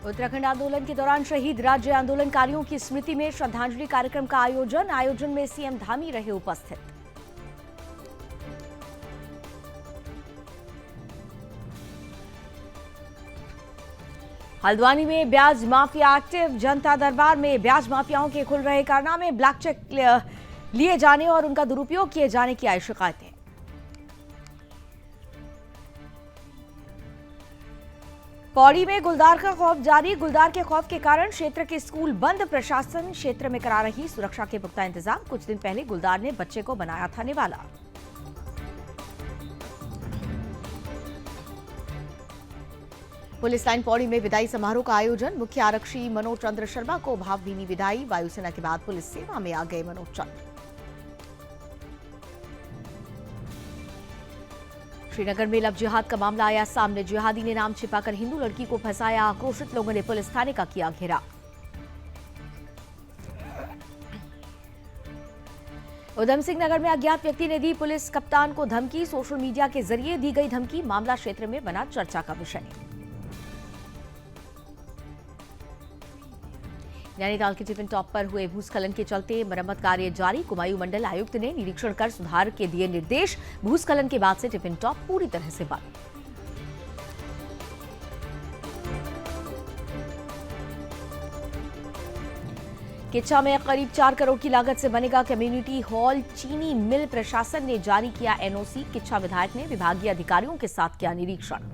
उत्तराखंड आंदोलन के दौरान शहीद राज्य आंदोलनकारियों की स्मृति में श्रद्धांजलि कार्यक्रम का आयोजन में सीएम धामी रहे उपस्थित। हल्द्वानी में ब्याज माफिया एक्टिव, जनता दरबार में ब्याज माफियाओं के खुल रहे कारनामे, ब्लैक चेक लिए जाने और उनका दुरुपयोग किए जाने की आई शिकायतें। पौड़ी में गुलदार का खौफ जारी, गुलदार के खौफ के कारण क्षेत्र के स्कूल बंद, प्रशासन क्षेत्र में करा रही सुरक्षा के पुख्ता इंतजाम। कुछ दिन पहले गुलदार ने बच्चे को बनाया था निवाला। पुलिस लाइन पौड़ी में विदाई समारोह का आयोजन, मुख्य आरक्षी मनोज चंद्र शर्मा को भावभीनी विदाई। वायुसेना के बाद पुलिस सेवा में आ गए मनोज चंद्र। श्रीनगर में लव जिहाद का मामला आया सामने, जिहादी ने नाम छिपाकर हिंदू लड़की को फंसाया। आक्रोशित लोगों ने पुलिस थाने का किया घेराव। उधम सिंह नगर में अज्ञात व्यक्ति ने दी पुलिस कप्तान को धमकी, सोशल मीडिया के जरिए दी गई धमकी, मामला क्षेत्र में बना चर्चा का विषय। नैनीताल के टिफिन टॉप पर हुए भूस्खलन के चलते मरम्मत कार्य जारी, कुमायूं मंडल आयुक्त ने निरीक्षण कर सुधार के दिए निर्देश। भूस्खलन के बाद से टिफिन टॉप पूरी तरह से बंद। किच्छा में करीब 4 करोड़ की लागत से बनेगा कम्युनिटी हॉल, चीनी मिल प्रशासन ने जारी किया एनओसी। किच्छा विधायक ने विभागीय अधिकारियों के साथ किया निरीक्षण।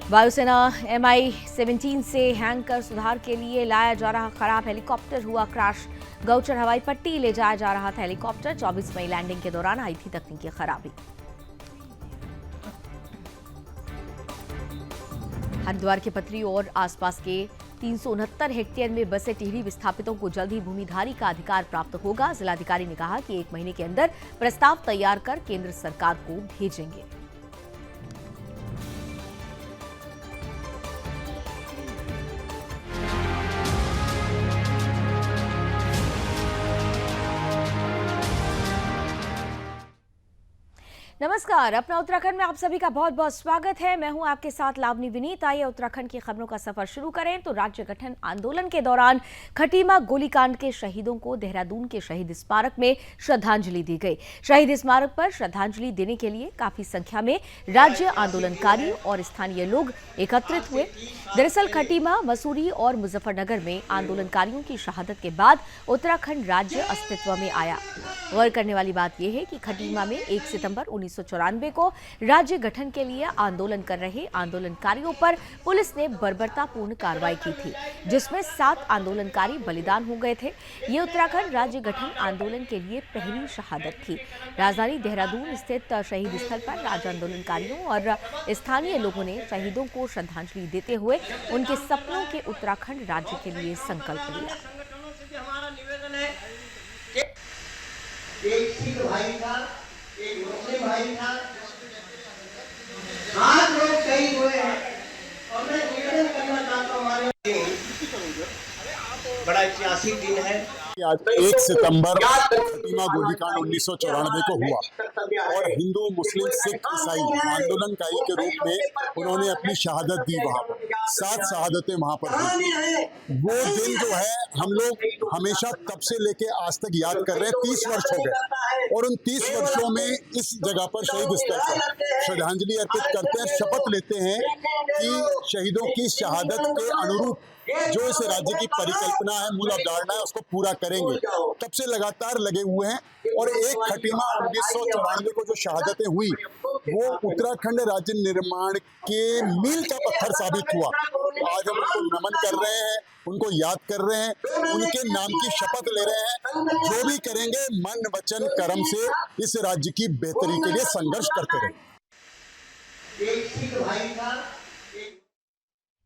वायुसेना MI-17 से हैंकर सुधार के लिए लाया जा रहा खराब हेलीकॉप्टर हुआ क्रैश। गौचर हवाई पट्टी ले जाया जा रहा था हेलीकॉप्टर, 24 मई लैंडिंग के दौरान आई थी तकनीकी खराबी। हरिद्वार के पथरी और आसपास के 369 हेक्टेयर में बसे टिहरी विस्थापितों को जल्द ही भूमिधारी का अधिकार प्राप्त होगा। जिलाधिकारी ने कहा कि 1 महीने के अंदर प्रस्ताव तैयार कर केंद्र सरकार को भेजेंगे। नमस्कार, अपना उत्तराखंड में आप सभी का बहुत बहुत स्वागत है। मैं हूं आपके साथ लावनी विनीत। आइए उत्तराखंड की खबरों का सफर शुरू करें तो राज्य गठन आंदोलन के दौरान खटीमा गोलीकांड के शहीदों को देहरादून के शहीद स्मारक में श्रद्धांजलि दी गई। शहीद स्मारक पर श्रद्धांजलि देने के लिए काफी संख्या में राज्य आंदोलनकारी और स्थानीय लोग एकत्रित हुए। दरअसल खटीमा, मसूरी और मुजफ्फरनगर में आंदोलनकारियों की शहादत के बाद उत्तराखंड राज्य अस्तित्व में आया। गौर करने वाली बात यह है कि खटीमा में 1 सितंबर 1994 को राज्य गठन के लिए आंदोलन कर रहे आंदोलनकारियों पर पुलिस ने बर्बरतापूर्ण कार्रवाई की थी, जिसमें 7 आंदोलनकारी बलिदान हो गए थे। ये उत्तराखंड राज्य गठन आंदोलन के लिए पहली शहादत थी। राजधानी देहरादून स्थित शहीद स्थल पर राज्य आंदोलनकारियों और स्थानीय लोगों ने शहीदों को श्रद्धांजलि देते हुए उनके सपनों के उत्तराखंड राज्य के लिए संकल्प लिया। एक सिख भाई था, एक मुस्लिम भाई था, 8 लोग शहीद हुए हैं। और मैं निवेदन करना चाहता हूँ, हमारे बड़ा ऐतिहासिक दिन है। आज 1 सितंबर खटीमा गोलीकांड 1994 को हुआ और हिंदू, मुस्लिम, सिख, ईसाई आंदोलनकारी के रूप में उन्होंने अपनी शहादत दी। वहाँ पर 7 शहादतें वहाँ पर हुई। वो दिन जो है हम लोग हमेशा तब से लेके आज तक याद कर रहे हैं। 30 वर्ष हो गए और उन 30 वर्षों में इस जगह पर शहीद स्थल पर श्रद्धांजलि अर्पित करते हैं, शपथ लेते हैं कि शहीदों की शहादत के अनुरूप जो इस राज्य की परिकल्पना है, मूल अवधारणा है, उसको पूरा करेंगे। तब से लगातार लगे हुए हैं और एक खटीमा 1994 को जो शहादतें हुई वो उत्तराखंड राज्य निर्माण के मील का पत्थर साबित हुआ। आज हम उनको नमन कर रहे हैं, उनको याद कर रहे हैं, उनके नाम की शपथ ले रहे हैं। जो भी करेंगे मन, वचन, कर्म से इस राज्य की बेहतरी के लिए संघर्ष करते रहेंगे।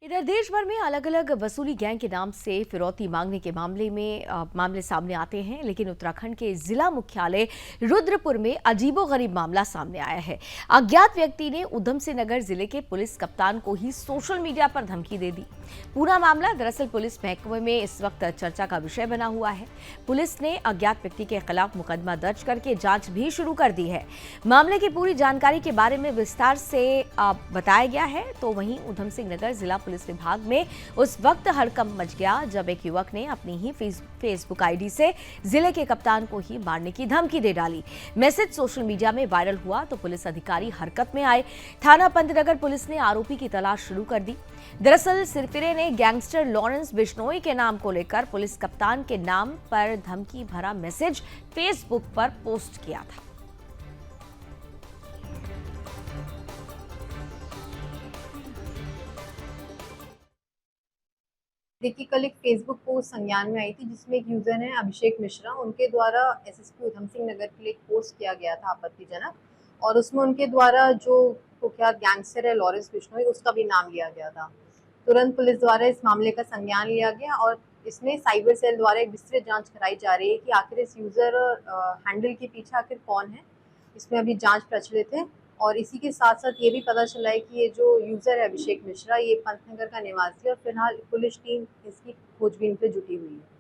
इधर देश भर में अलग अलग वसूली गैंग के नाम से फिरौती मांगने के मामले सामने आते हैं, लेकिन उत्तराखंड के जिला मुख्यालय रुद्रपुर में अजीबोगरीब मामला सामने आया है। अज्ञात व्यक्ति ने उधम सिंह नगर जिले के पुलिस कप्तान को ही सोशल मीडिया पर धमकी दे दी। पूरा मामला दरअसल पुलिस महकमे में इस वक्त चर्चा का विषय बना हुआ है। पुलिस ने अज्ञात व्यक्ति के खिलाफ मुकदमा दर्ज करके जांच भी शुरू कर दी है। मामले की पूरी जानकारी के बारे में विस्तार से बताया गया है। तो वहीं उधम सिंह नगर जिला पुलिस विभाग में उस वक्त हड़कंप मच गया जब एक युवक ने अपनी ही फेसबुक आईडी से जिले के कप्तान को ही मारने की धमकी दे डाली। मैसेज सोशल मीडिया में वायरल हुआ तो पुलिस अधिकारी हरकत में आए। थाना पंतनगर पुलिस ने आरोपी की तलाश शुरू कर दी। दरअसल सिरफिरे ने गैंगस्टर लॉरेंस बिश्नोई के नाम को लेकर पुलिस कप्तान के नाम पर धमकी भरा मैसेज फेसबुक पर पोस्ट किया था। देखिए, कल एक फेसबुक पोस्ट संज्ञान में आई थी जिसमें एक यूजर है अभिषेक मिश्रा, उनके द्वारा एसएसपी उधम सिंह नगर के लिए एक पोस्ट किया गया था आपत्तिजनक, और उसमें उनके द्वारा जो कुख्यात गैंगस्टर है लॉरेंस बिश्नोई उसका भी नाम लिया गया था। तुरंत पुलिस द्वारा इस मामले का संज्ञान लिया गया और इसमें साइबर सेल द्वारा एक विस्तृत जांच कराई जा रही है कि आखिर इस यूजर हैंडल के पीछे आखिर कौन है। इसमें अभी जांच प्रचलित है और इसी के साथ साथ ये भी पता चला है कि ये जो यूजर है अभिषेक मिश्रा, ये पंतनगर का निवासी है और फिलहाल पुलिस टीम इसकी खोजबीन पे जुटी हुई है।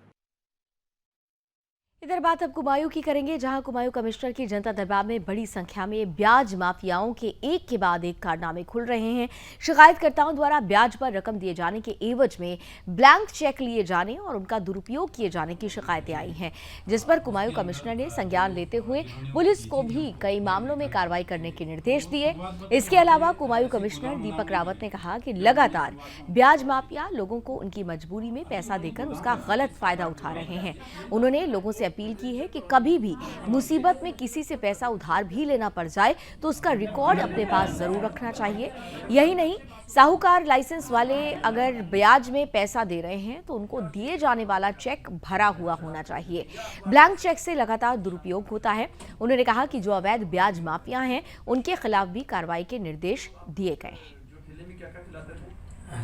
इधर बात अब कुमायूं की करेंगे, जहां कुमायूं कमिश्नर की जनता दरबार में बड़ी संख्या में ब्याज माफियाओं के एक के बाद एक कारनामे खुल रहे हैं। शिकायतकर्ताओं द्वारा ब्याज पर रकम दिए जाने के एवज में ब्लैंक चेक लिए जाने और उनका दुरुपयोग किए जाने की शिकायतें आई हैं, जिस पर कुमायूं कमिश्नर ने संज्ञान लेते हुए पुलिस को भी कई मामलों में कार्रवाई करने के निर्देश दिए। इसके अलावा कुमायूं कमिश्नर दीपक रावत ने कहा कि लगातार ब्याज माफिया लोगों को उनकी मजबूरी में पैसा देकर उसका गलत फायदा उठा रहे हैं। उन्होंने लोगों से अपील की है कि कभी भी मुसीबत में किसी से पैसा उधार भी लेना पड़ जाए तो उसका रिकॉर्ड अपने पास जरूर रखना चाहिए। यही नहीं, साहूकार लाइसेंस वाले अगर ब्याज में पैसा दे रहे हैं तो उनको दिए जाने वाला चेक भरा हुआ होना चाहिए। ब्लैंक चेक से लगातार दुरुपयोग होता है। उन्होंने कहा कि जो अवैध ब्याज माफिया हैं उनके खिलाफ भी कार्रवाई के निर्देश दिए गए हैं।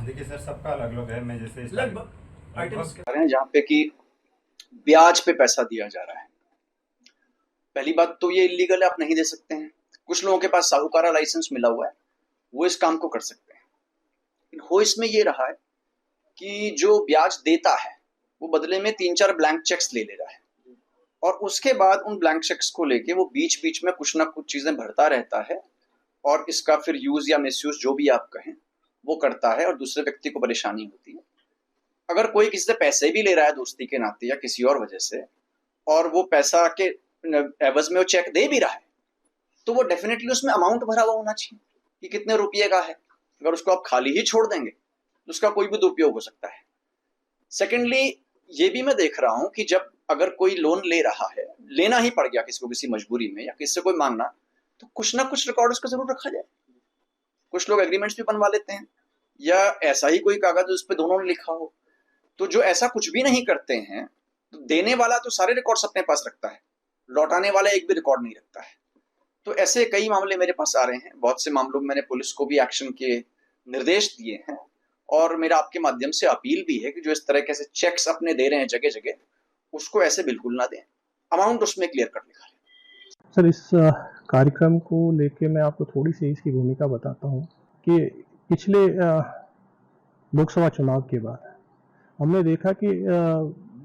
देखिए सर, सबका अलग अलग है। मैं जैसे जहाँ पे कि ब्याज पे पैसा दिया जा रहा है, पहली बात तो ये इलीगल है, आप नहीं दे सकते हैं। कुछ लोगों के पास साहूकारा लाइसेंस मिला हुआ है, वो इस काम को कर सकते हैं। हो इसमें ये रहा है कि जो ब्याज देता है वो बदले में 3-4 ब्लैंक चेक्स ले रहा है और उसके बाद उन ब्लैंक चेक्स को लेके वो बीच बीच में कुछ ना कुछ चीजें भरता रहता है और इसका फिर यूज या मिसयूज जो भी आप कहें वो करता है और दूसरे व्यक्ति को परेशानी होती है। अगर कोई किसी से पैसे भी ले रहा है दोस्ती के नाते या किसी और वजह से और वो पैसा के एवज में वो चेक दे भी रहा है तो वो डेफिनेटली उसमें अमाउंट भरा हुआ होना चाहिए कि कितने रुपये का है। अगर उसको आप खाली ही छोड़ देंगे तो उसका कोई भी दुरुपयोग हो सकता है। सेकेंडली, ये भी मैं देख रहा हूं कि जब अगर कोई लोन ले रहा है, लेना ही पड़ गया किसी को किसी मजबूरी में या किसी से कोई मांगना, तो कुछ ना कुछ रिकॉर्ड उसका जरूर रखा जाए। कुछ लोग एग्रीमेंट्स भी बनवा लेते हैं या ऐसा ही कोई कागज उस पर दोनों ने लिखा हो। तो जो ऐसा कुछ भी नहीं करते हैं, तो देने वाला तो सारे रिकॉर्ड्स अपने पास रखता है, लौटाने वाला एक भी रिकॉर्ड नहीं रखता है। तो ऐसे कई मामले मेरे पास आ रहे हैं। बहुत से मामलों में मैंने पुलिस को भी एक्शन के निर्देश दिए हैं और मेरा आपके माध्यम से अपील भी है कि जो इस तरह के चेक्स अपने दे रहे हैं जगह जगह, उसको ऐसे बिल्कुल ना दें, अमाउंट उसमें क्लियर कट लिखा है। सर, इस कार्यक्रम को लेके मैं आपको थोड़ी सी इसकी भूमिका बताता हूँ कि पिछले लोकसभा चुनाव के बाद हमने देखा कि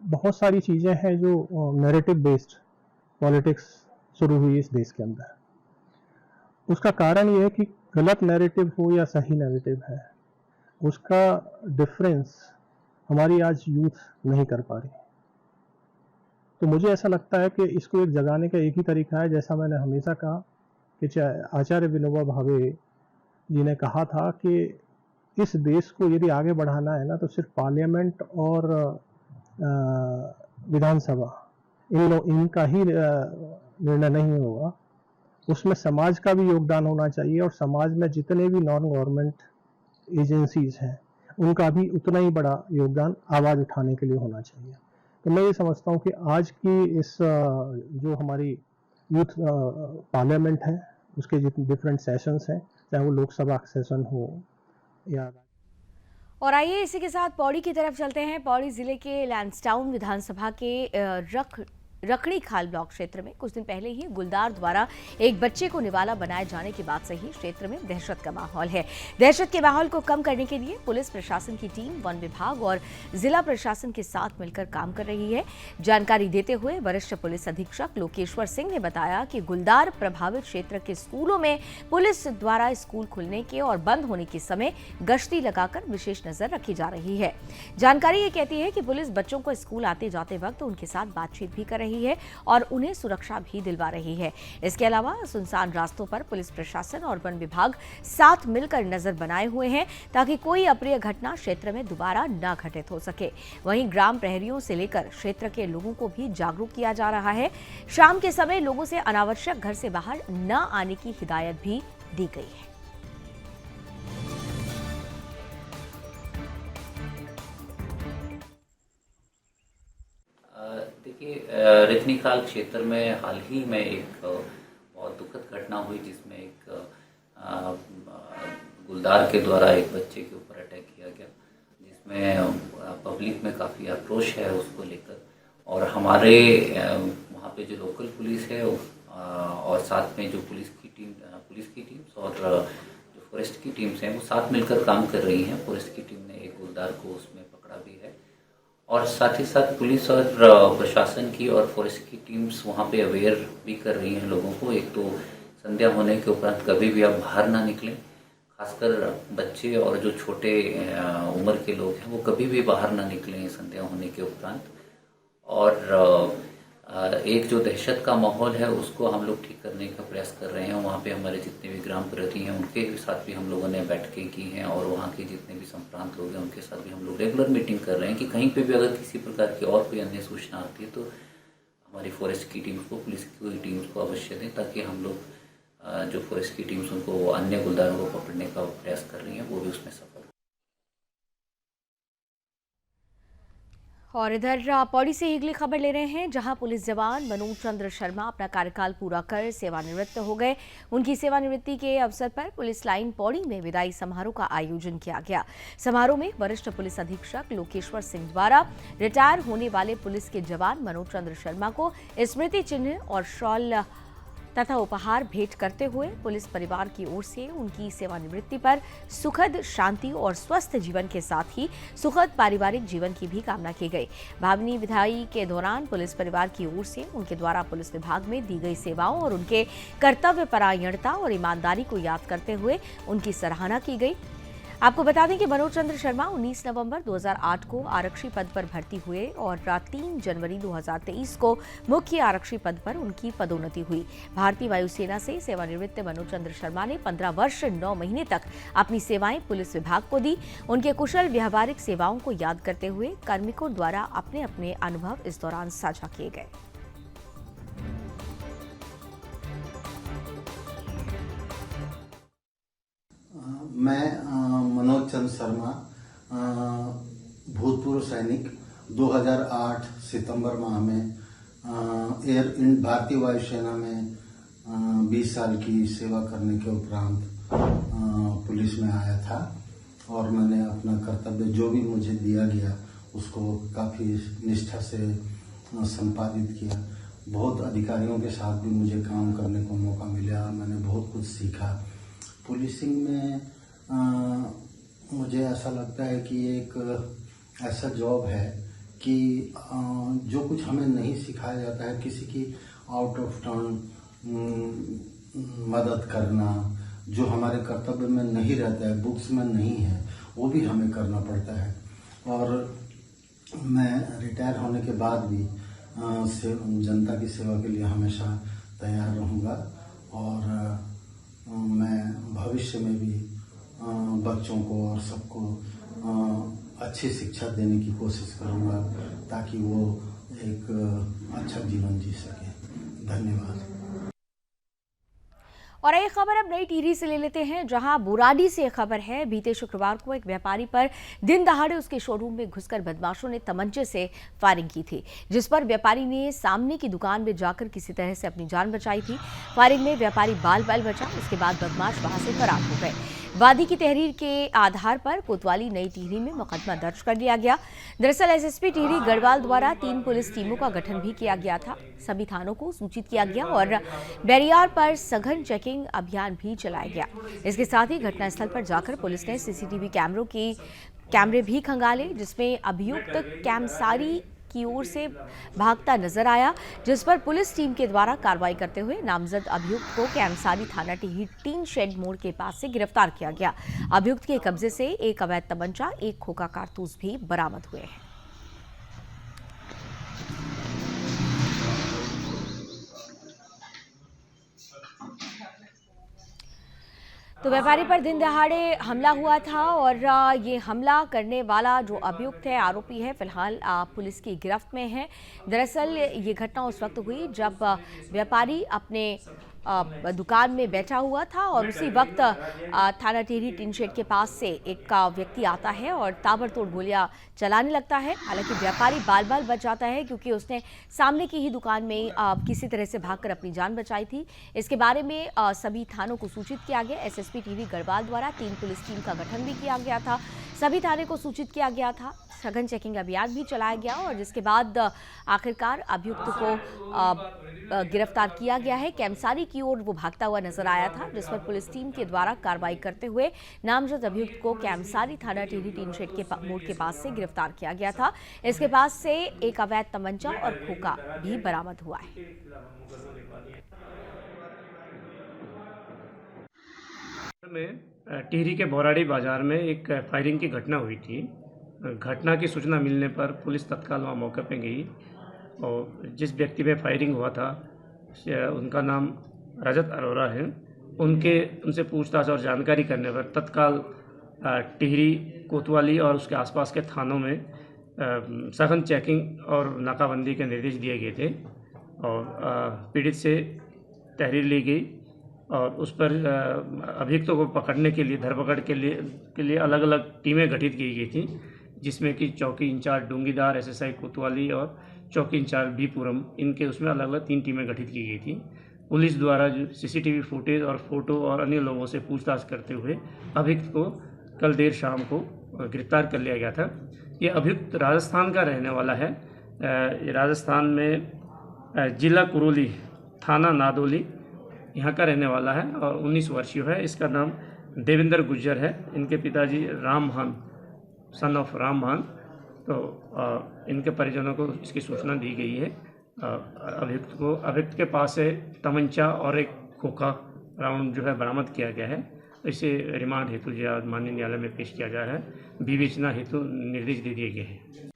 बहुत सारी चीज़ें हैं जो नैरेटिव बेस्ड पॉलिटिक्स शुरू हुई इस देश के अंदर। उसका कारण ये है कि गलत नैरेटिव हो या सही नैरेटिव है, उसका डिफरेंस हमारी आज यूथ नहीं कर पा रही। तो मुझे ऐसा लगता है कि इसको एक जगाने का एक ही तरीका है, जैसा मैंने हमेशा कहा कि आचार्य विनोबा भावे जी ने कहा था कि इस देश को यदि आगे बढ़ाना है ना, तो सिर्फ पार्लियामेंट और विधानसभा इनका ही निर्णय नहीं होगा, उसमें समाज का भी योगदान होना चाहिए और समाज में जितने भी नॉन गवर्नमेंट एजेंसीज हैं उनका भी उतना ही बड़ा योगदान आवाज़ उठाने के लिए होना चाहिए। तो मैं ये समझता हूँ कि आज की इस जो हमारी यूथ पार्लियामेंट है उसके जितने डिफरेंट सेशंस हैं, चाहे वो लोकसभा सेशन हो या और आइए इसी के साथ पौड़ी की तरफ चलते हैं। पौड़ी जिले के लैंसडाउन विधानसभा के रखड़ी खाल ब्लॉक क्षेत्र में कुछ दिन पहले ही गुलदार द्वारा एक बच्चे को निवाला बनाए जाने के बाद से ही क्षेत्र में दहशत का माहौल है। दहशत के माहौल को कम करने के लिए पुलिस प्रशासन की टीम वन विभाग और जिला प्रशासन के साथ मिलकर काम कर रही है। जानकारी देते हुए वरिष्ठ पुलिस अधीक्षक लोकेश्वर सिंह ने बताया कि गुलदार प्रभावित क्षेत्र के स्कूलों में पुलिस द्वारा स्कूल खुलने के और बंद होने के समय गश्ती लगाकर विशेष नजर रखी जा रही है। जानकारी ये कहती है कि पुलिस बच्चों को स्कूल आते जाते वक्त उनके साथ बातचीत भी कर रही है और उन्हें सुरक्षा भी दिलवा रही है। इसके अलावा सुनसान रास्तों पर पुलिस प्रशासन और वन विभाग साथ मिलकर नजर बनाए हुए हैं ताकि कोई अप्रिय घटना क्षेत्र में दोबारा न घटित हो सके। वहीं ग्राम प्रहरियों से लेकर क्षेत्र के लोगों को भी जागरूक किया जा रहा है। शाम के समय लोगों से अनावश्यक घर से बाहर न आने की हिदायत भी दी गई है। देखिए, रजनीकाल क्षेत्र में हाल ही में एक बहुत दुखद घटना हुई जिसमें एक गुलदार के द्वारा एक बच्चे के ऊपर अटैक किया गया, जिसमें पब्लिक में काफ़ी आक्रोश है उसको लेकर। और हमारे वहाँ पे जो लोकल पुलिस है और साथ में जो पुलिस की टीम्स और जो फॉरेस्ट की टीम्स हैं वो साथ मिलकर काम कर रही हैं। फॉरेस्ट की टीम ने एक गुलदार को उसमें पकड़ा भी है और साथ ही साथ पुलिस और प्रशासन की और फॉरेस्ट की टीम्स वहाँ पे अवेयर भी कर रही हैं लोगों को। एक तो संध्या होने के उपरांत कभी भी आप बाहर ना निकलें, खासकर बच्चे और जो छोटे उम्र के लोग हैं वो कभी भी बाहर ना निकलें संध्या होने के उपरांत। और एक जो दहशत का माहौल है उसको हम लोग ठीक करने का प्रयास कर रहे हैं। वहाँ पे हमारे जितने भी ग्राम प्रहरी हैं उनके साथ भी हम लोगों ने बैठकें की हैं और वहाँ के जितने भी संप्रांत लोग हैं उनके साथ भी हम लोग रेगुलर मीटिंग कर रहे हैं कि कहीं पे भी अगर किसी प्रकार की और कोई अन्य सूचना आती है तो हमारी फॉरेस्ट की टीम्स को, पुलिस की टीम्स को अवश्य दें ताकि हम लोग जो फॉरेस्ट की टीम्स उनको अन्य गुलदारों को पकड़ने का प्रयास कर रही हैं वो भी उसमें सफल। और इधर पौड़ी से अगली खबर ले रहे हैं, जहां पुलिस जवान मनोज चंद्र शर्मा अपना कार्यकाल पूरा कर सेवानिवृत्त हो गए। उनकी सेवानिवृत्ति के अवसर पर पुलिस लाइन पौड़ी में विदाई समारोह का आयोजन किया गया। समारोह में वरिष्ठ पुलिस अधीक्षक लोकेश्वर सिंह द्वारा रिटायर होने वाले पुलिस के जवान मनोज चंद्र शर्मा को स्मृति चिन्ह और शॉल तथा उपहार भेंट करते हुए पुलिस परिवार की ओर से उनकी सेवानिवृत्ति पर सुखद, शांति और स्वस्थ जीवन के साथ ही सुखद पारिवारिक जीवन की भी कामना की गई। भावनी विदाई के दौरान पुलिस परिवार की ओर से उनके द्वारा पुलिस विभाग में दी गई सेवाओं और उनके कर्तव्य परायणता और ईमानदारी को याद करते हुए उनकी सराहना की गई। आपको बता दें कि मनोज चंद्र शर्मा 19 नवंबर 2008 को आरक्षी पद पर भर्ती हुए और 3 जनवरी 2023 को मुख्य आरक्षी पद पर उनकी पदोन्नति हुई। भारतीय वायुसेना से सेवानिवृत्त मनोज चंद्र शर्मा ने 15 वर्ष 9 महीने तक अपनी सेवाएं पुलिस विभाग को दी। उनके कुशल व्यावहारिक सेवाओं को याद करते हुए कार्मिकों द्वारा अपने अपने अनुभव इस दौरान साझा किए गए। मैं मनोज चंद्र शर्मा, भूतपूर्व सैनिक, 2008 सितंबर माह में भारतीय वायुसेना में 20 साल की सेवा करने के उपरांत पुलिस में आया था और मैंने अपना कर्तव्य जो भी मुझे दिया गया उसको काफ़ी निष्ठा से संपादित किया। बहुत अधिकारियों के साथ भी मुझे काम करने को मौका मिला, मैंने बहुत कुछ सीखा। पुलिसिंग में मुझे ऐसा लगता है कि एक ऐसा जॉब है कि जो कुछ हमें नहीं सिखाया जाता है, किसी की आउट ऑफ टर्न मदद करना, जो हमारे कर्तव्य में नहीं रहता है, बुक्स में नहीं है, वो भी हमें करना पड़ता है। और मैं रिटायर होने के बाद भी जनता की सेवा के लिए हमेशा तैयार रहूँगा और मैं भविष्य में भी बच्चों को और सबको अच्छी शिक्षा देने की कोशिश करूंगा ताकि वो एक अच्छा जीवन जी सके। धन्यवाद। और एक खबर अब नई टिहरी से ले लेते हैं, जहां बुराड़ी से खबर है। बीते शुक्रवार को एक व्यापारी पर दिन दहाड़े उसके शोरूम में घुसकर बदमाशों ने तमंचे से फायरिंग की थी, जिस पर व्यापारी ने सामने की दुकान में जाकर किसी तरह से अपनी जान बचाई थी। फायरिंग में व्यापारी बाल बचा। इसके बाद बदमाश वहां से फरार हो गए। वादी की तहरीर के आधार पर कोतवाली नई टिहरी में मुकदमा दर्ज कर लिया गया। दरअसल एसएसपी टिहरी गढ़वाल द्वारा 3 पुलिस टीमों का गठन भी किया गया था। सभी थानों को सूचित किया गया और बैरियर पर सघन चेकिंग अभियान भी चलाया गया। इसके साथ ही घटनास्थल पर जाकर पुलिस ने सीसीटीवी कैमरे भी खंगाले, जिसमें अभियुक्त कैमसारी की ओर से भागता नजर आया, जिस पर पुलिस टीम के द्वारा कार्रवाई करते हुए नामजद अभियुक्त को कैमसारी थाना टिहरी टीन शेड मोड़ के पास से गिरफ्तार किया गया। अभियुक्त के कब्जे से एक अवैध तमंचा, एक खोखा कारतूस भी बरामद हुए हैं। तो व्यापारी पर दिन दहाड़े हमला हुआ था और ये हमला करने वाला जो अभियुक्त है, आरोपी है, फिलहाल पुलिस की गिरफ्त में है। दरअसल ये घटना उस वक्त हुई जब व्यापारी अपने दुकान में बैठा हुआ था और उसी वक्त थाना टिहरी टीन शेड के पास से एक व्यक्ति आता है और ताबड़तोड़ गोलियां चलाने लगता है। हालांकि व्यापारी बाल बाल बच जाता है क्योंकि उसने सामने की ही दुकान में किसी तरह से भागकर अपनी जान बचाई थी। इसके बारे में सभी थानों को सूचित किया गया। एसएसपी टिहरी गढ़वाल द्वारा 3 पुलिस टीम का गठन भी किया गया था। सभी थाने को सूचित किया गया था। सघन चेकिंग अभियान भी चलाया गया और जिसके बाद आखिरकार अभियुक्त को गिरफ्तार किया गया है। कैमसारी की ओर वो भागता हुआ नजर आया था, जिस पर पुलिस टीम के द्वारा कार्रवाई करते हुए नामजद अभियुक्त को कैमसारी थाना टिहरी टीन शेड के मोड़ के पास से गिरफ्तार किया गया था। इसके पास से एक अवैध तमंचा और खोखा भी बरामद हुआ है। टिहरी के बोराड़ी बाजार में एक फायरिंग की घटना हुई थी। घटना की सूचना मिलने पर पुलिस तत्काल वहाँ मौके पर गई और जिस व्यक्ति पे फायरिंग हुआ था उनका नाम रजत अरोरा है। उनसे पूछताछ और जानकारी करने पर तत्काल टिहरी, कोतवाली और उसके आसपास के थानों में सघन चेकिंग और नाकाबंदी के निर्देश दिए गए थे और पीड़ित से तहरीर ली गई और उस पर अभियुक्तों को पकड़ने के लिए, धरपकड़ के लिए अलग अलग टीमें गठित की गई थी, जिसमें कि चौकी इंचार्ज डूंगीदार, एसएसआई कोतवाली और चौकी इंचार्ज बीपुरम, इनके उसमें अलग अलग 3 टीमें गठित की गई थी। पुलिस द्वारा जो सीसीटीवी फुटेज और फोटो और अन्य लोगों से पूछताछ करते हुए अभियुक्त को कल देर शाम को गिरफ्तार कर लिया गया था। ये अभियुक्त राजस्थान का रहने वाला है। राजस्थान में जिला कुरोली, थाना नादौली यहाँ का रहने वाला है और 19 वर्षीय है। इसका नाम देवेंद्र गुज्जर है। इनके पिताजी रामभान, सन ऑफ रामभान। तो इनके परिजनों को इसकी सूचना दी गई है। अभियुक्त के पास से तमंचा और एक खोखा राउंड जो है बरामद किया गया है। इसे रिमांड हेतु माननीय न्यायालय में पेश किया जा रहा है। विवेचना हेतु निर्देश दे दिए गए हैं।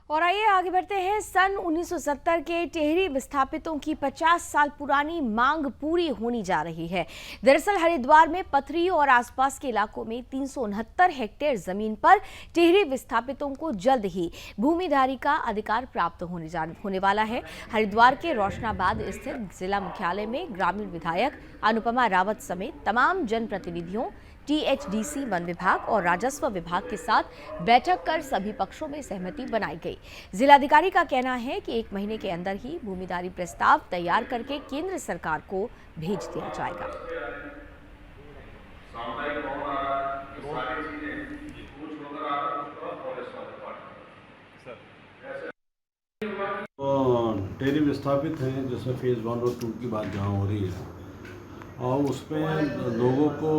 और आइए आगे बढ़ते हैं। सन 1970 के टिहरी विस्थापितों की 50 साल पुरानी मांग पूरी होने जा रही है। दरअसल हरिद्वार में पथरी और आसपास के इलाकों में 369 हेक्टेयर जमीन पर टिहरी विस्थापितों को जल्द ही भूमिधारी का अधिकार प्राप्त होने वाला है। हरिद्वार के रोशनाबाद स्थित जिला मुख्यालय में ग्रामीण विधायक अनुपमा रावत समेत तमाम जनप्रतिनिधियों, टीएचडीसी, वन विभाग और राजस्व विभाग के साथ बैठक कर सभी पक्षों में सहमति बनाई गई। जिलाधिकारी का कहना है कि 1 महीने के अंदर ही भूमिधारी प्रस्ताव तैयार करके केंद्र सरकार को भेज दिया जाएगा। टिहरी विस्थापित हैं, जिसमें फेज़ 1 और 2 की बात जहाँ हो रही है और उसमें लोगों को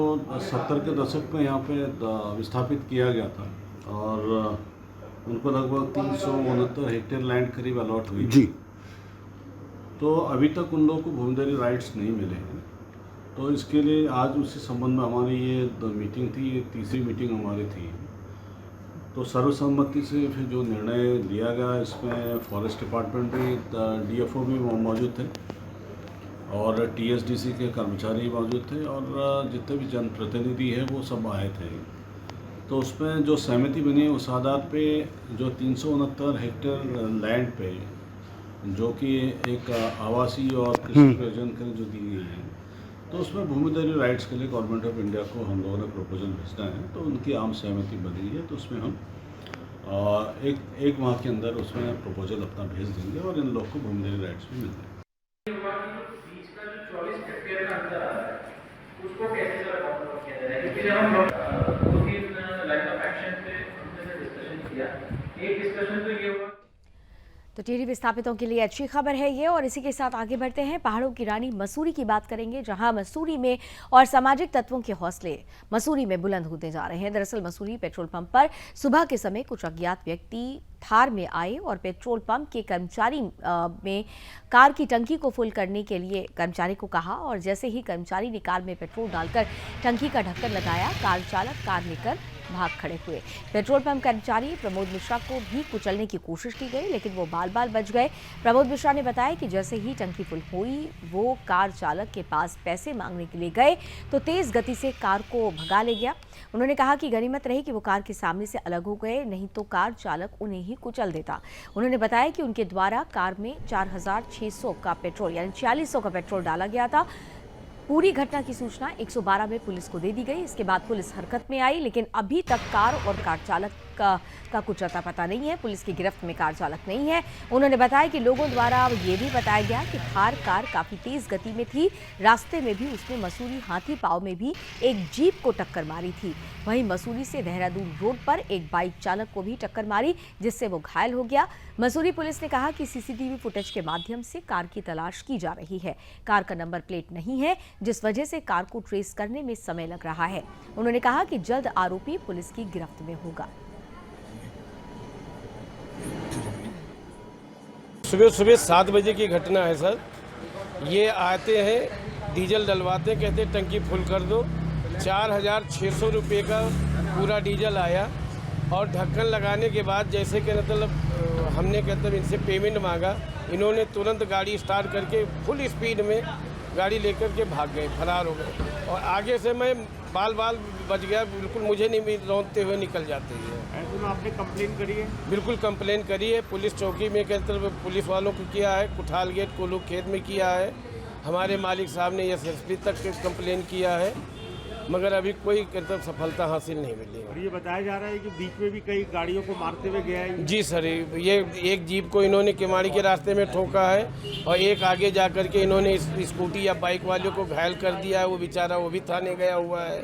70 के दशक में यहाँ पे विस्थापित किया गया था और उनको लगभग 369 हेक्टेयर लैंड करीब अलॉट हुई जी। तो अभी तक उन लोगों को भूमिधारी राइट्स नहीं मिले हैं। तो इसके लिए आज उसी संबंध में हमारी ये मीटिंग थी, ये तीसरी मीटिंग हमारी थी। तो सर्वसम्मति से फिर जो निर्णय लिया गया, इसमें फॉरेस्ट डिपार्टमेंट भी, डीएफओ भी मौजूद थे और टीएचडीसी के कर्मचारी मौजूद थे और जितने भी जनप्रतिनिधि हैं वो सब आए थे। तो उसमें जो सहमति बनी है उस आधार पे जो 369 हेक्टेयर लैंड पे जो कि एक आवासीय और कृषि प्रयोजन के लिए जो दी गई है, तो उसमें भूमिधारी राइट्स के लिए गवर्नमेंट ऑफ इंडिया को हम लोगों ने प्रपोजल भेजना है। तो उनकी आम सहमति बनी है। तो उसमें हम एक माह के अंदर उसमें प्रपोजल अपना भेज देंगे और इन लोग को भूमिधारी राइट्स भी मिल जाएंगे। उसको कैसे जो है कॉम्प्रोमाइज किया जा रहा है, क्योंकि जब हम 2-3 लाइन ऑफ एक्शन पे हमने डिस्कशन किया, एक डिस्कशन तो ये हुआ। तो टिहरी विस्थापितों के लिए अच्छी खबर है ये। और इसी के साथ आगे बढ़ते हैं, पहाड़ों की रानी मसूरी की बात करेंगे, जहां मसूरी में और सामाजिक तत्वों के हौसले मसूरी में बुलंद होते जा रहे हैं। दरअसल मसूरी पेट्रोल पंप पर सुबह के समय कुछ अज्ञात व्यक्ति थार में आए और पेट्रोल पंप के कर्मचारी में कार की टंकी को फुल करने के लिए कर्मचारी को कहा, और जैसे ही कर्मचारी ने कार में पेट्रोल डालकर टंकी का ढक्कन लगाया, कार चालक कार लेकर भाग खड़े हुए। पेट्रोल पंप कर्मचारी प्रमोद मिश्रा को भी कुचलने की कोशिश की गई, लेकिन वो बाल बाल बच गए। प्रमोद मिश्रा ने बताया कि जैसे ही टंकी फुल हुई, वो कार चालक के पास पैसे मांगने के लिए गए तो तेज गति से कार को भगा ले गया। उन्होंने कहा कि गनीमत रही कि वो कार के सामने से अलग हो गए, नहीं तो कार चालक उन्हें ही कुचल देता। उन्होंने बताया कि उनके द्वारा कार में 4600 का पेट्रोल यानी 4600 का पेट्रोल डाला गया था। पूरी घटना की सूचना 112 में पुलिस को दे दी गई। इसके बाद पुलिस हरकत में आई, लेकिन अभी तक कार और कार चालक का कुछ अता पता नहीं है। पुलिस की गिरफ्त में कार चालक नहीं है। उन्होंने बताया कि लोगों द्वारा ये भी बताया गया कि थार कार काफी तेज गति में थी। रास्ते में भी उसने मसूरी हाथी पाव में भी एक जीप को टक्कर मारी थी। वहीं मसूरी से देहरादून रोड पर एक बाइक चालक को भी टक्कर मारी, जिससे वो घायल हो गया। मसूरी पुलिस ने कहा कि सीसीटीवी फुटेज के माध्यम से कार की तलाश की जा रही है। कार का नंबर प्लेट नहीं है, जिस वजह से कार को ट्रेस करने में समय लग रहा है। उन्होंने कहा कि जल्द आरोपी पुलिस की गिरफ्त में होगा। सुबह सुबह 7 बजे की घटना है सर। ये आते हैं, डीजल डलवाते हैं, कहते हैं टंकी फुल कर दो। 4600 रुपये का पूरा डीजल आया, और ढक्कन लगाने के बाद जैसे कि मतलब हमने कहते इनसे पेमेंट मांगा, इन्होंने तुरंत गाड़ी स्टार्ट करके फुल स्पीड में गाड़ी लेकर के भाग गए, फरार हो गए। और आगे से मैं बाल बच गया, बिल्कुल मुझे नहीं रौंदते हुए निकल जाते हैं। ऐसे में आपने कंप्लेन करी है? बिल्कुल कंप्लेन करी है, पुलिस चौकी में कहते पुलिस वालों को किया है, कुठाल गेट कोलू खेत में किया है, हमारे मालिक साहब ने एसएसपी तक कंप्लेन किया है, मगर अभी कोई सफलता हासिल नहीं मिली है। और ये बताया जा रहा है कि बीच में भी कई गाड़ियों को मारते हुए गया है। जी सर, ये एक जीप को इन्होंने किमाड़ी के रास्ते में ठोका है, और एक आगे जा कर के इन्होंने स्कूटी या बाइक वालों को घायल कर दिया है। वो बेचारा वो भी थाने गया हुआ है।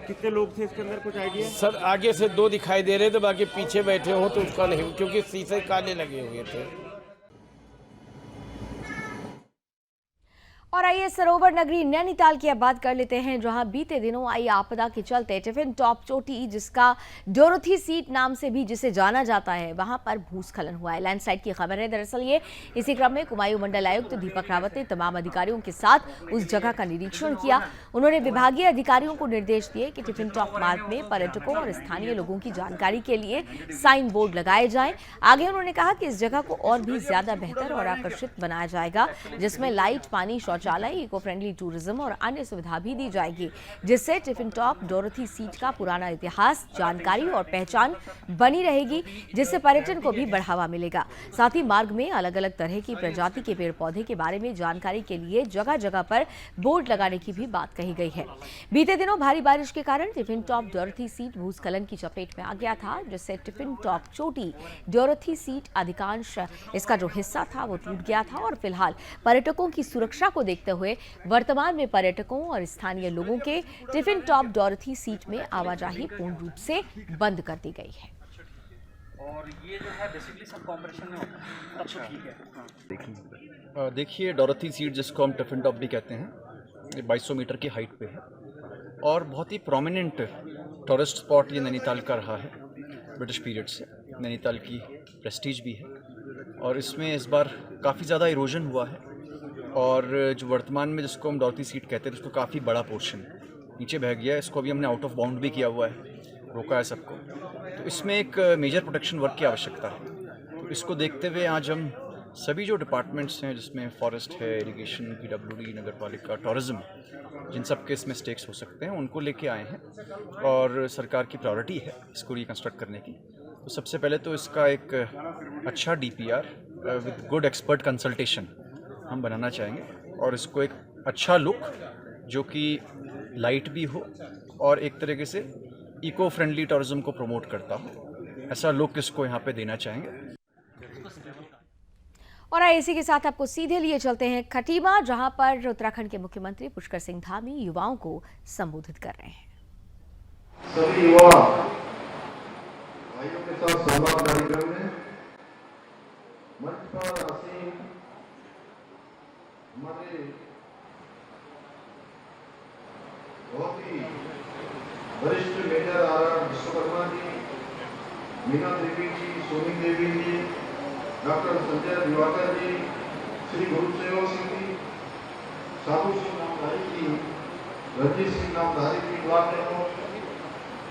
कितने लोग थे इसके अंदर, कुछ आइडिया? सर आगे से 2 दिखाई दे रहे थे, बाकी पीछे बैठे हो तो उसका नहीं, क्योंकि शीशे काले लगे हुए थे। और आइए सरोवर नगरी नैनीताल की अब बात कर लेते हैं, जहां बीते दिनों आई आपदा के चलते टिफिन टॉप चोटी, जिसका डोरोथी सीट नाम से भी जिसे जाना जाता है, वहां पर भूस्खलन हुआ है। लैंडस्लाइड की खबर है। दरअसल ये इसी क्रम में कुमायूं मंडल आयुक्त दीपक रावत ने तमाम अधिकारियों के साथ उस जगह का निरीक्षण किया। उन्होंने विभागीय अधिकारियों को निर्देश दिए कि टिफिन टॉप मार्ग में पर्यटकों और स्थानीय लोगों की जानकारी के लिए साइन बोर्ड लगाए जाएं। आगे उन्होंने कहा कि इस जगह को और भी ज्यादा बेहतर और आकर्षित बनाया जाएगा, जिसमें लाइट, पानी, शौचालय, इको फ्रेंडली टूरिज्म और अन्य सुविधा भी दी जाएगी, जिससे टिफिन टॉप डोरोथी सीट का पुराना इतिहास, जानकारी और पहचान बनी रहेगी, जिससे पर्यटन को भी बढ़ावा मिलेगा। साथ ही मार्ग में अलग अलग तरह की प्रजाति के पेड़ पौधे के बारे में जानकारी के लिए जगह जगह पर बोर्ड लगाने की भी बात कही गई है। बीते दिनों भारी बारिश के कारण टिफिन टॉप डोरोथी सीट भूस्खलन की चपेट में आ गया था, जिससे टिफिन टॉप चोटी डोरोथी सीट अधिकांश इसका जो हिस्सा था वो टूट गया था। और फिलहाल पर्यटकों की सुरक्षा को देखते हुए वर्तमान में पर्यटकों और स्थानीय लोगों के टिफिन टॉप डोरोथी सीट में आवाजाही पूर्ण रूप से बंद कर दी गई है। और ये जो है बेसिकली सब कॉम्प्रेशन में होता है, तब तो ठीक है। देखिए, डोरोथी सीट जिसको हम टिफिन टॉप भी कहते हैं, ये 2200 मीटर की हाइट पे है, और बहुत ही प्रोमिनेंट टूरिस्ट स्पॉट ये नैनीताल का रहा है ब्रिटिश पीरियड से। नैनीताल की प्रेस्टीज भी है, और इसमें इस बार काफ़ी ज़्यादा इरोजन हुआ है, और जो वर्तमान में जिसको हम डोरोथी सीट कहते हैं, उसको काफ़ी बड़ा पोर्शन नीचे बह गया है। इसको अभी हमने आउट ऑफ बाउंड भी किया हुआ है, रोका है सबको। तो इसमें एक मेजर प्रोटेक्शन वर्क की आवश्यकता है। तो इसको देखते हुए आज हम सभी जो डिपार्टमेंट्स हैं, जिसमें फॉरेस्ट है, इरिगेशन, PWD, नगर पालिका, टूरिज्म, जिन सब के इसमें स्टेक्स हो सकते हैं, उनको लेके आए हैं, और सरकार की प्रायोरिटी है इसको रिकंस्ट्रक्ट करने की। तो सबसे पहले तो इसका एक अच्छा DPR with good expert consultation हम बनाना चाहेंगे, और इसको एक अच्छा लुक जो कि लाइट भी हो और एक तरीके से इको फ्रेंडली टूरिज्म को प्रमोट करता हो, ऐसा लुक इसको यहाँ पे देना चाहेंगे। और इसी के साथ आपको सीधे लिए चलते हैं खटीमा, जहां पर उत्तराखंड के मुख्यमंत्री पुष्कर सिंह धामी युवाओं को संबोधित कर रहे हैं। सभी युवा भाइयों के साथ संवाद कार्यक्रम में मंच पर आसीन हमारे बहुत ही वरिष्ठ major R Vishwakarma ji, Meena Devi ji, Soni Devi ji, doctor Sanjay Diwakar ji, Shri Gurusevak Singh ji, Sadhu Singh Namdhari ji, Ranjit Singh Namdhari ji, block प्रमुख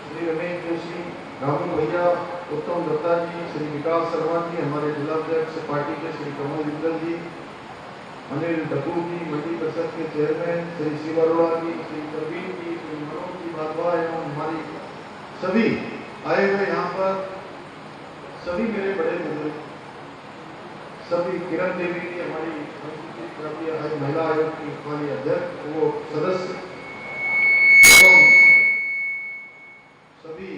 श्री रमेश जोशी, रामू भैया, उत्तम दत्ता जी, श्री विकास शर्मा जी, हमारे जिलाध्यक्ष पार्टी के श्री कमल जिंदल जी, अनिल डब्बू जी, मंडी परिषद के चेयरमैन श्री शिव अरोड़ा जी, श्री प्रवीण जी, श्री मनोज जी भादवा एवं हमारी सभी आए हुए यहाँ पर सभी मेरे बड़े बुजुर्ग, सभी किरण देवी जी हमारी महिला आयोग की हमारी अध्यक्ष, वो सदस्य, सभी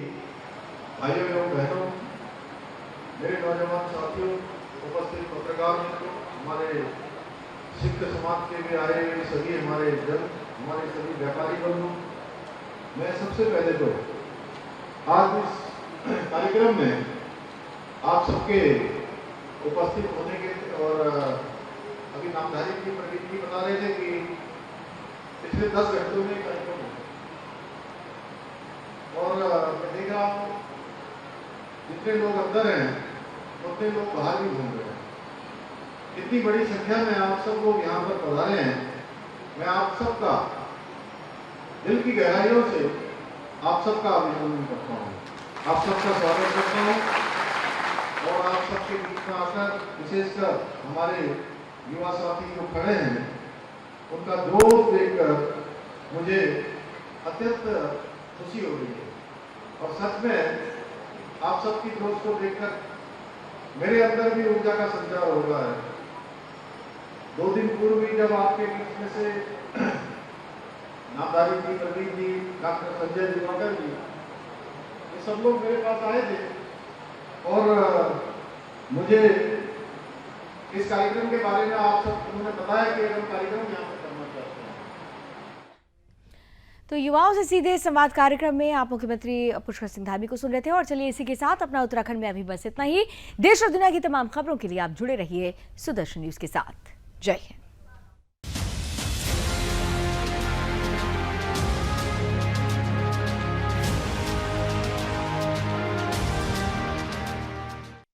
भाइयों एवं बहनों, मेरे नौजवान साथियों, उपस्थित पत्रकार मित्रों, हमारे सिख समाज के भी आए हुए सभी हमारे जन, हमारे सभी व्यापारी बंधु, मैं सबसे पहले तो आज इस कार्यक्रम में आप सबके उपस्थित होने के, और अभी नामधारी जी प्रवीण जी बता रहे थे कि पिछले 10 घंटों में कार्यक्रम हो, और मैं देख रहा हूँ जितने लोग अंदर हैं उतने लोग बाहर भी घूम रहे हैं। इतनी बड़ी संख्या में आप सब लोग यहाँ पर पधारे हैं। मैं आप सबका दिल की गहराइयों से आप सबका अभिनंदन करता हूँ, आप सबका स्वागत करता हूँ, और आप सबके बीच में आकर विशेषकर हमारे युवा साथी जो खड़े हैं उनका जोश देखकर मुझे अत्यंत खुशी हो रही है, और सच में आप सबकी जोश को देखकर मेरे अंदर भी ऊर्जा का संचार हो रहा है। 2 दिन पूर्व ही जब आपके बीच में से नामधारी जी, प्रवीण जी, डॉक्टर संजय दिवाकर जी, ये सब लोग मेरे पास आए थे और मुझे इस कार्यक्रम के बारे में आप सब उन्होंने बताया कि हम कार्यक्रम यहाँ पर करना चाहते हैं। तो युवाओं से सीधे संवाद कार्यक्रम में आप मुख्यमंत्री पुष्कर सिंह धामी को सुन रहे थे। और चलिए इसी के साथ अपना उत्तराखंड में अभी बस इतना ही। देश और दुनिया की तमाम खबरों के लिए आप जुड़े रहिए सुदर्शन न्यूज के साथ। जय हिंद।